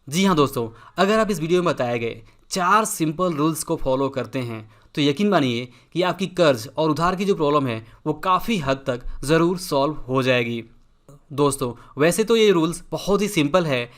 जी हाँ दोस्तों, अगर आप इस वीडियो में बताए गए 4 सिंपल रूल्स को फॉलो करते हैं तो यकीन मानिए कि आपकी कर्ज और उधार की जो प्रॉब्लम है वो काफ़ी हद तक ज़रूर सॉल्व हो जाएगी। दोस्तों, वैसे तो ये रूल्स बहुत ही सिंपल है,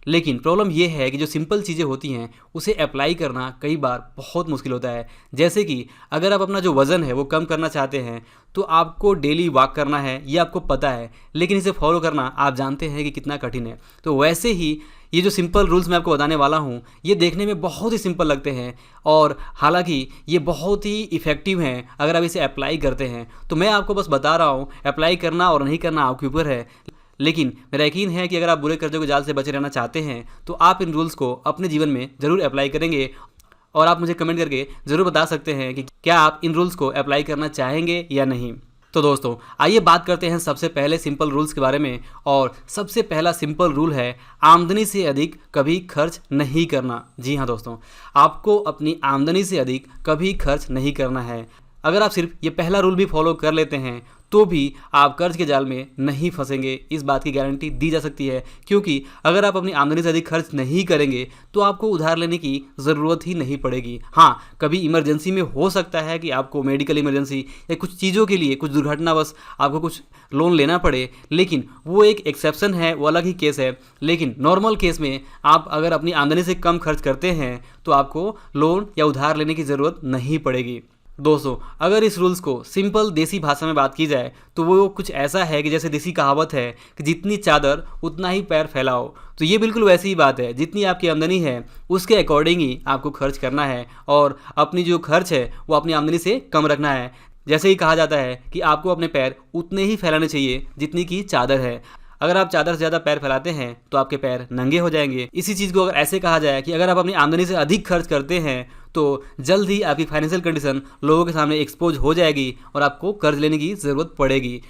लेकिन प्रॉब्लम ये है कि जो सिंपल चीज़ें होती हैं उसे अप्लाई करना कई बार बहुत मुश्किल होता है। जैसे कि अगर आप अपना जो वज़न है वो कम करना चाहते हैं तो आपको डेली वॉक करना है, ये आपको पता है, लेकिन इसे फॉलो करना आप जानते हैं कि कितना कठिन है। तो वैसे ही ये जो सिंपल रूल्स मैं आपको बताने वाला हूँ ये देखने में बहुत ही सिंपल लगते हैं और हालांकि ये बहुत ही इफ़ेक्टिव हैं अगर आप इसे अप्लाई करते हैं। तो मैं आपको बस बता रहा हूँ, अप्लाई करना और नहीं करना आपके ऊपर है, लेकिन मेरा यकीन है कि अगर आप बुरे कर्जों के जाल से बचे रहना चाहते हैं तो आप इन रूल्स को अपने जीवन में ज़रूर अप्लाई करेंगे। और आप मुझे कमेंट करके ज़रूर बता सकते हैं कि क्या आप इन रूल्स को अप्लाई करना चाहेंगे या नहीं। तो दोस्तों, आइए बात करते हैं सबसे पहले सिंपल रूल्स के बारे में। और सबसे पहला सिंपल रूल है आमदनी से अधिक कभी खर्च नहीं करना। जी हाँ दोस्तों, आपको अपनी आमदनी से अधिक कभी खर्च नहीं करना है। अगर आप सिर्फ ये पहला रूल भी फॉलो कर लेते हैं तो भी आप कर्ज के जाल में नहीं फंसेंगे, इस बात की गारंटी दी जा सकती है। क्योंकि अगर आप अपनी आमदनी से अधिक खर्च नहीं करेंगे तो आपको उधार लेने की ज़रूरत ही नहीं पड़ेगी। हाँ, कभी इमरजेंसी में हो सकता है कि आपको मेडिकल इमरजेंसी या कुछ चीज़ों के लिए, कुछ दुर्घटनावश आपको कुछ लोन लेना पड़े, लेकिन वो एक एक्सेप्शन है, वो अलग ही केस है। लेकिन नॉर्मल केस में आप अगर अपनी आमदनी से कम खर्च करते हैं तो आपको लोन या उधार लेने की ज़रूरत नहीं पड़ेगी। दोस्तों, अगर इस रूल्स को सिंपल देसी भाषा में बात की जाए तो वो कुछ ऐसा है कि जैसे देसी कहावत है कि जितनी चादर उतना ही पैर फैलाओ। तो ये बिल्कुल वैसी ही बात है, जितनी आपकी आमदनी है उसके अकॉर्डिंग ही आपको खर्च करना है और अपनी जो खर्च है वो अपनी आमदनी से कम रखना है। जैसे ही कहा जाता है कि आपको अपने पैर उतने ही फैलाने चाहिए जितनी की चादर है। अगर आप चादर से ज़्यादा पैर फैलाते हैं तो आपके पैर नंगे हो जाएंगे। इसी चीज़ को अगर ऐसे कहा जाए कि अगर आप अपनी आमदनी से अधिक खर्च करते हैं तो जल्द ही आपकी फाइनेंशियल कंडीशन लोगों के सामने एक्सपोज हो जाएगी और आपको कर्ज लेने की ज़रूरत पड़ेगी।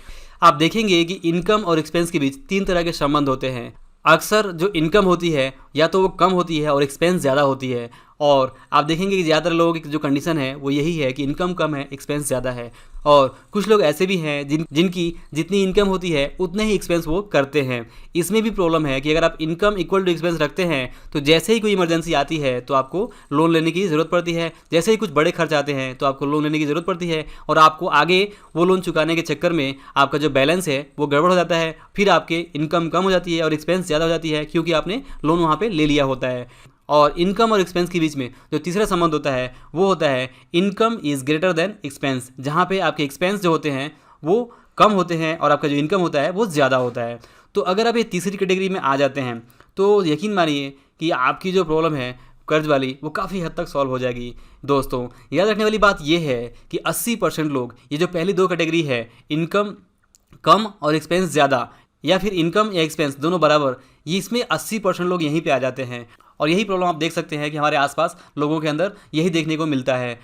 आप देखेंगे कि इनकम और एक्सपेंस के बीच 3 तरह के संबंध होते हैं। अक्सर जो इनकम होती है या तो वो कम होती है और एक्सपेंस ज़्यादा होती है। और आप देखेंगे कि ज़्यादातर लोगों की जो कंडीशन है वो यही है कि इनकम कम है, एक्सपेंस ज़्यादा है। और कुछ लोग ऐसे भी हैं जिनकी जितनी इनकम होती है उतने ही एक्सपेंस वो करते हैं। इसमें भी प्रॉब्लम है कि अगर आप इनकम इक्वल टू एक्सपेंस रखते हैं तो जैसे ही कोई इमरजेंसी आती है तो आपको लोन लेने की ज़रूरत पड़ती है, जैसे ही कुछ बड़े खर्च आते हैं तो आपको लोन लेने की ज़रूरत पड़ती है और आपको आगे वो लोन चुकाने के चक्कर में आपका जो बैलेंस है वो गड़बड़ हो जाता है। फिर आपके इनकम कम हो जाती है और एक्सपेंस ज़्यादा हो जाती है क्योंकि आपने लोन वहाँ पर ले लिया होता है। और इनकम और एक्सपेंस के बीच में जो तीसरा संबंध होता है वो होता है income is greater than expense, जहाँ पे आपके एक्सपेंस जो होते हैं वो कम होते हैं और आपका जो इनकम होता है वो ज़्यादा होता है। तो अगर आप ये तीसरी कैटेगरी में आ जाते हैं तो यकीन मानिए कि आपकी जो प्रॉब्लम है कर्ज वाली वो काफ़ी हद तक सॉल्व हो जाएगी। दोस्तों, याद रखने वाली बात ये है कि 80% लोग, ये जो पहली 2 कैटेगरी है, इनकम कम और एक्सपेंस ज़्यादा या फिर इनकम या एक्सपेंस दोनों बराबर, ये इसमें 80% लोग यहीं पे आ जाते हैं। और यही प्रॉब्लम आप देख सकते हैं कि हमारे आसपास लोगों के अंदर यही देखने को मिलता है।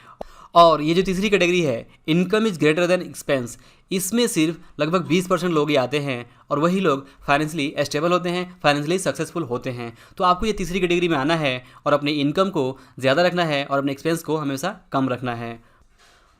और ये जो तीसरी कैटेगरी है income is greater than expense, इसमें सिर्फ लगभग 20% लोग ही आते हैं और वही लोग फाइनेंशियली स्टेबल होते हैं, फाइनेंशियली सक्सेसफुल होते हैं। तो आपको ये तीसरी कैटेगरी में आना है और अपने इनकम को ज़्यादा रखना है और अपने एक्सपेंस को हमेशा कम रखना है।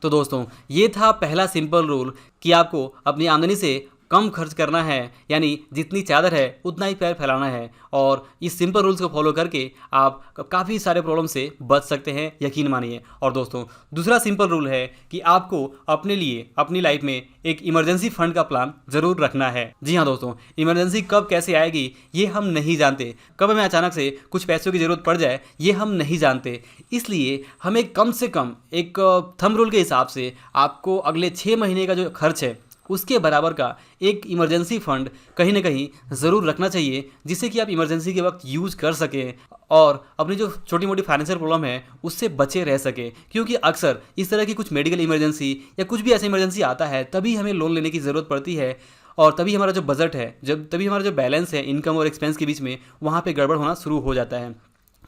तो दोस्तों, ये था पहला सिंपल रूल कि आपको अपनी आमदनी से कम खर्च करना है, यानी जितनी चादर है उतना ही पैर फैलाना है। और इस सिंपल रूल्स को फॉलो करके आप काफ़ी सारे प्रॉब्लम से बच सकते हैं, यकीन मानिए। और दोस्तों, दूसरा सिंपल रूल है कि आपको अपने लिए अपनी लाइफ में एक इमरजेंसी फंड का प्लान ज़रूर रखना है। जी हाँ दोस्तों, इमरजेंसी कब कैसे आएगी ये हम नहीं जानते, कब हमें अचानक से कुछ पैसों की ज़रूरत पड़ जाए ये हम नहीं जानते। इसलिए हमें कम से कम एक थंब रूल के हिसाब से आपको अगले 6 महीने का जो खर्च है उसके बराबर का एक इमरजेंसी फंड कहीं ना कहीं ज़रूर रखना चाहिए, जिससे कि आप इमरजेंसी के वक्त यूज़ कर सकें और अपनी जो छोटी मोटी फाइनेंशियल प्रॉब्लम है उससे बचे रह सके। क्योंकि अक्सर इस तरह की कुछ मेडिकल इमरजेंसी या कुछ भी ऐसी इमरजेंसी आता है तभी हमें लोन लेने की ज़रूरत पड़ती है और तभी हमारा जो बजट है, तभी हमारा जो बैलेंस है इनकम और एक्सपेंस के बीच में, वहाँ पर गड़बड़ होना शुरू हो जाता है।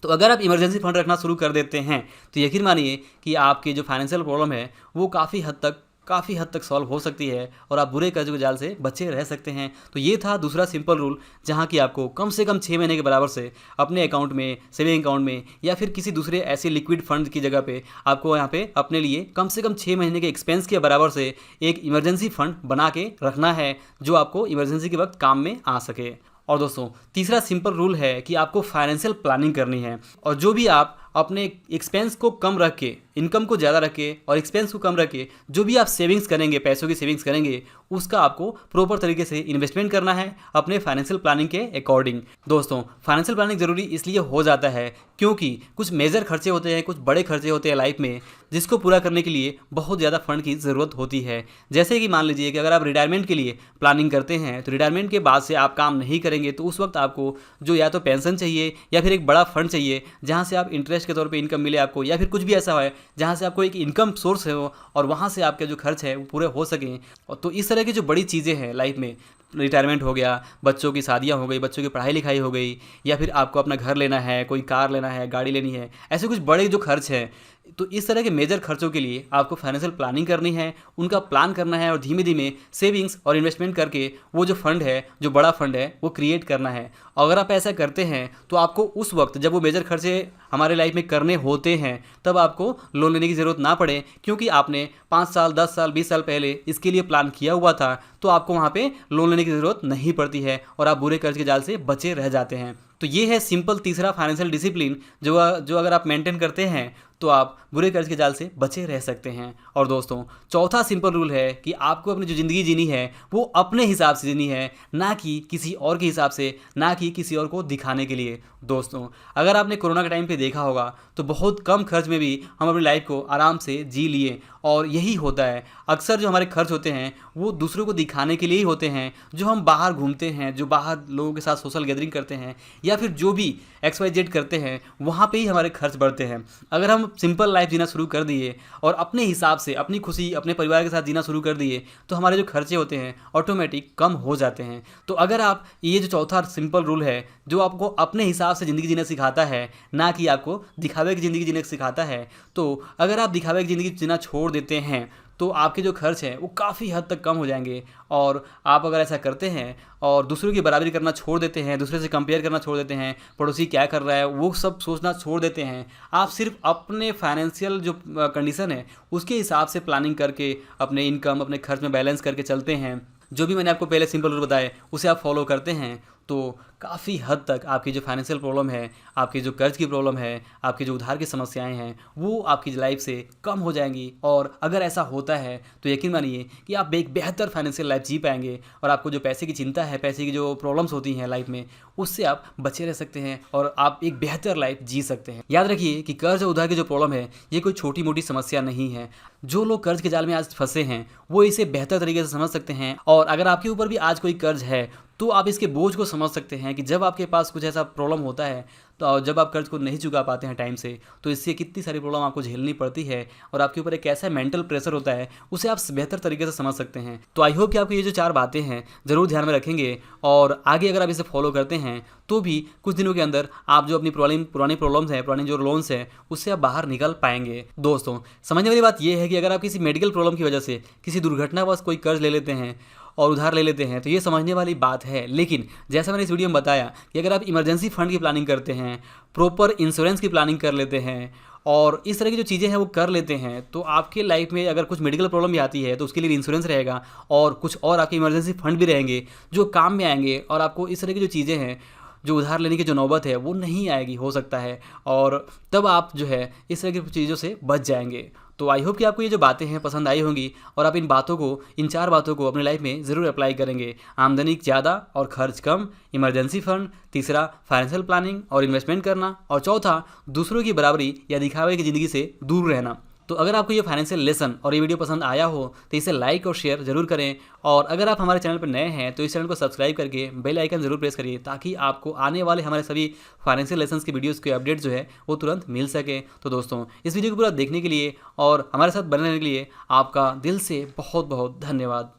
तो अगर आप इमरजेंसी फंड रखना शुरू कर देते हैं तो यकीन मानिए कि आपकी जो फाइनेंशियल प्रॉब्लम है वो काफ़ी हद तक सॉल्व हो सकती है और आप बुरे कर्ज के जाल से बचे रह सकते हैं। तो ये था दूसरा सिंपल रूल, जहाँ कि आपको कम से कम 6 महीने के बराबर से अपने अकाउंट में, सेविंग अकाउंट में या फिर किसी दूसरे ऐसे लिक्विड फंड की जगह पे आपको यहाँ पे अपने लिए कम से कम 6 महीने के एक्सपेंस के बराबर से एक इमरजेंसी फंड बना के रखना है, जो आपको इमरजेंसी के वक्त काम में आ सके। और दोस्तों तीसरा सिंपल रूल है कि आपको फाइनेंशियल प्लानिंग करनी है, और जो भी आप अपने एक्सपेंस को कम रख के, इनकम को ज़्यादा रख के और एक्सपेंस को कम रख के जो भी आप सेविंग्स करेंगे, पैसों की सेविंग्स करेंगे, उसका आपको प्रॉपर तरीके से इन्वेस्टमेंट करना है अपने फाइनेंशियल प्लानिंग के अकॉर्डिंग। दोस्तों फाइनेंशियल प्लानिंग ज़रूरी इसलिए हो जाता है क्योंकि कुछ मेजर खर्चे होते हैं, कुछ बड़े खर्चे होते हैं लाइफ में, जिसको पूरा करने के लिए बहुत ज़्यादा फंड की ज़रूरत होती है। जैसे कि मान लीजिए कि अगर आप रिटायरमेंट के लिए प्लानिंग करते हैं तो रिटायरमेंट के बाद से आप काम नहीं करेंगे तो उस वक्त आपको जो या तो पेंशन चाहिए या फिर एक बड़ा फंड चाहिए जहाँ से आप इंटरेस्ट के तौर पे इनकम मिले आपको, या फिर कुछ भी ऐसा है जहाँ से आपको एक इनकम सोर्स हो और वहाँ से आपके जो खर्च है वो पूरे हो सकें। और तो इस तरह की जो बड़ी चीज़ें हैं लाइफ में, रिटायरमेंट हो गया, बच्चों की शादियां हो गई, बच्चों की पढ़ाई लिखाई हो गई, या फिर आपको अपना घर लेना है, कोई कार लेना है, गाड़ी लेनी है, ऐसे कुछ बड़े जो खर्च हैं, तो इस तरह के मेजर खर्चों के लिए आपको फाइनेंशियल प्लानिंग करनी है, उनका प्लान करना है और धीमे धीमे सेविंग्स और इन्वेस्टमेंट करके वो जो फंड है, जो बड़ा फंड है, वो क्रिएट करना है। अगर आप ऐसा करते हैं तो आपको उस वक्त जब वो मेजर खर्चे हमारे लाइफ में करने होते हैं तब आपको लोन लेने की ज़रूरत ना पड़े, क्योंकि आपने 5 साल 10 साल 20 साल पहले इसके लिए प्लान किया हुआ था, तो आपको वहाँ पे लोन लेने की ज़रूरत नहीं पड़ती है और आप बुरे कर्ज के जाल से बचे रह जाते हैं। तो ये है सिंपल तीसरा फाइनेंशियल डिसिप्लिन जो अगर आप मेंटेन करते हैं तो आप बुरे कर्ज के जाल से बचे रह सकते हैं। और दोस्तों चौथा सिंपल रूल है कि आपको अपनी जो ज़िंदगी जीनी है वो अपने हिसाब से जीनी है, ना कि किसी और के हिसाब से, ना कि किसी और को दिखाने के लिए। दोस्तों अगर आपने कोरोना के टाइम पे देखा होगा तो बहुत कम खर्च में भी हम अपनी लाइफ को आराम से जी लिए, और यही होता है अक्सर जो हमारे खर्च होते हैं वो दूसरों को दिखाने के लिए ही होते हैं। जो हम बाहर घूमते हैं, जो बाहर लोगों के साथ सोशल गैदरिंग करते हैं, या फिर जो भी XYZ करते हैं, वहाँ पे ही हमारे खर्च बढ़ते हैं। अगर हम सिंपल लाइफ जीना शुरू कर दिए और अपने हिसाब से अपनी खुशी अपने परिवार के साथ जीना शुरू कर दिए तो हमारे जो खर्चे होते हैं ऑटोमेटिक कम हो जाते हैं। तो अगर आप ये जो चौथा सिंपल रूल है जो आपको अपने हिसाब से ज़िंदगी जीना सिखाता है, ना कि आपको दिखावे की ज़िंदगी जीने सिखाता है, तो अगर आप दिखावे की ज़िंदगी जीना छोड़ देते हैं तो आपके जो खर्च हैं वो काफ़ी हद तक कम हो जाएंगे। और आप अगर ऐसा करते हैं और दूसरों की बराबरी करना छोड़ देते हैं, दूसरे से कंपेयर करना छोड़ देते हैं, पड़ोसी क्या कर रहा है वो सब सोचना छोड़ देते हैं, आप सिर्फ अपने फाइनेंशियल जो कंडीशन है उसके हिसाब से प्लानिंग करके अपने इनकम अपने खर्च में बैलेंस करके चलते हैं, जो भी मैंने आपको पहले सिंपल रूल बताए उसे आप फॉलो करते हैं, तो काफ़ी हद तक आपकी जो फाइनेंशियल प्रॉब्लम है, आपकी जो कर्ज की प्रॉब्लम है, आपकी जो उधार की समस्याएं हैं, वो आपकी लाइफ से कम हो जाएंगी। और अगर ऐसा होता है तो यकीन मानिए कि आप एक बेहतर फाइनेंशियल लाइफ जी पाएंगे और आपको जो पैसे की चिंता है, पैसे की जो प्रॉब्लम्स होती हैं लाइफ में, उससे आप बचे रह सकते हैं और आप एक बेहतर लाइफ जी सकते हैं। याद रखिए कि कर्ज और उधार की जो प्रॉब्लम है ये कोई छोटी मोटी समस्या नहीं है। जो लोग कर्ज के जाल में आज फंसे हैं वो इसे बेहतर तरीके से समझ सकते हैं, और अगर आपके ऊपर भी आज कोई कर्ज है तो आप इसके बोझ को समझ सकते हैं कि जब आपके पास कुछ ऐसा प्रॉब्लम होता है तो जब आप कर्ज को नहीं चुका पाते हैं टाइम से, तो इससे कितनी सारी प्रॉब्लम आपको झेलनी पड़ती है और आपके ऊपर एक ऐसा मेंटल प्रेशर होता है, उसे आप बेहतर तरीके से समझ सकते हैं। तो आई होप कि आपको ये जो 4 बातें हैं ज़रूर ध्यान में रखेंगे, और आगे अगर आप इसे फॉलो करते हैं तो भी कुछ दिनों के अंदर आप जो अपनी पुरानी प्रॉब्लम्स हैं, पुरानी जो लोन्स हैं, उससे आप बाहर निकल पाएंगे। दोस्तों समझने वाली बात यह है कि अगर आप किसी मेडिकल प्रॉब्लम की वजह से किसी दुर्घटनावश कोई कर्ज ले लेते हैं और उधार ले लेते हैं तो ये समझने वाली बात है, लेकिन जैसा मैंने इस वीडियो में बताया कि अगर आप इमरजेंसी फंड की प्लानिंग करते हैं, प्रॉपर इंश्योरेंस की प्लानिंग कर लेते हैं और इस तरह की जो चीज़ें हैं वो कर लेते हैं, तो आपके लाइफ में अगर कुछ मेडिकल प्रॉब्लम भी आती है तो उसके लिए इंश्योरेंस रहेगा और कुछ और आपके इमरजेंसी फंड भी रहेंगे जो काम में आएंगे, और आपको इस तरह की जो चीज़ें हैं, जो उधार लेने की जो नौबत है वो नहीं आएगी हो सकता है, और तब आप जो है इस तरह की चीज़ों से बच जाएंगे। तो आई होप कि आपको ये जो बातें हैं पसंद आई होंगी और आप इन 4 बातों को अपनी लाइफ में ज़रूर अप्लाई करेंगे। आमदनी ज़्यादा और खर्च कम, इमरजेंसी फंड, तीसरा फाइनेंशियल प्लानिंग और इन्वेस्टमेंट करना, और चौथा दूसरों की बराबरी या दिखावे की ज़िंदगी से दूर रहना। तो अगर आपको ये फाइनेंशियल लेसन और ये वीडियो पसंद आया हो तो इसे लाइक और शेयर जरूर करें, और अगर आप हमारे चैनल पर नए हैं तो इस चैनल को सब्सक्राइब करके बेल आइकन जरूर प्रेस करिए ताकि आपको आने वाले हमारे सभी फाइनेंशियल लेसन्स की वीडियोस के अपडेट जो है वो तुरंत मिल सके। तो दोस्तों इस वीडियो को पूरा देखने के लिए और हमारे साथ बने रहने के लिए आपका दिल से बहुत बहुत धन्यवाद।